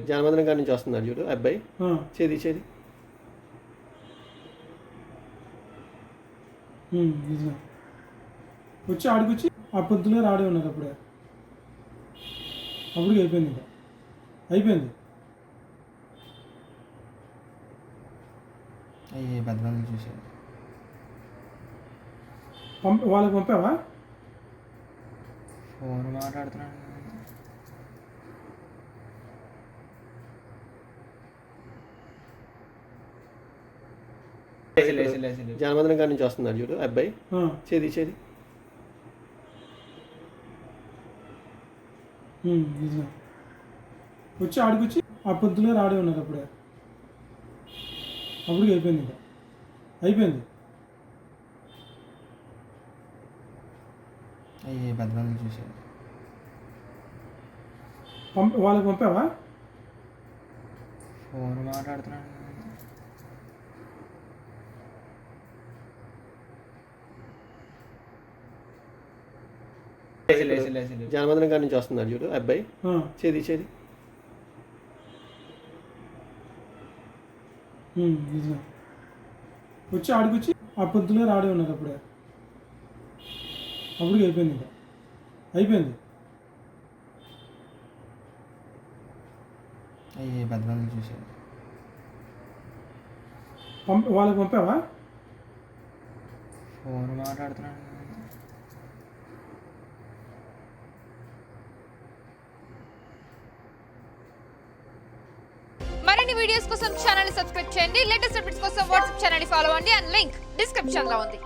జన్మదినం కాడి నుంచి వస్తున్నాడు చూడు అబ్బాయి. చేది వచ్చి ఆడికొచ్చి ఆ పొద్దునే రాడే ఉన్నది. అప్పటికి అయిపోయింది. ఇంకా అయిపోయింది. అయ్యే బద్నాలు చూసాడు. వాళ్ళకి పంపావా? ఫోన్ మాట్లాడుతున్నాడు. జన్మదినం కాడి నుంచి వస్తున్నాడు చూడు అబ్బాయి. చేది వచ్చి ఆడికొచ్చి ఆ పొద్దునే రాడే ఉన్నది. అప్పటికి అయిపోయింది. ఇంకా అయిపోయింది. అయ్యే బద్నాలు చూసాడు. వాళ్ళకి పంపావా? ఫోన్ మాట్లాడుతున్నాడు. జన్మదినం కాడి నుంచి వస్తున్నాడు చూడు అబ్బాయి. చేది వచ్చి ఆడికొచ్చి ఆ పొద్దునే రాడే ఉన్నది. అప్పటికి అయిపోయింది. ఇంకా అయిపోయింది. అయ్యే బద్నాలు చూసాడు. వాళ్ళకి పంపావా? ఫోన్ మాట్లాడుతున్నాడు. మరిన్ని వీడియోస్ కోసం ఛానల్ ని సబ్స్క్రైబ్ చేయండి. లేటెస్ట్ అప్డేట్స్ కోసం వాట్సాప్ ఛానల్ ని ఫాలో అవ్వండి. అండ్ లింక్ డిస్క్రిప్షన్ లో ఉంది.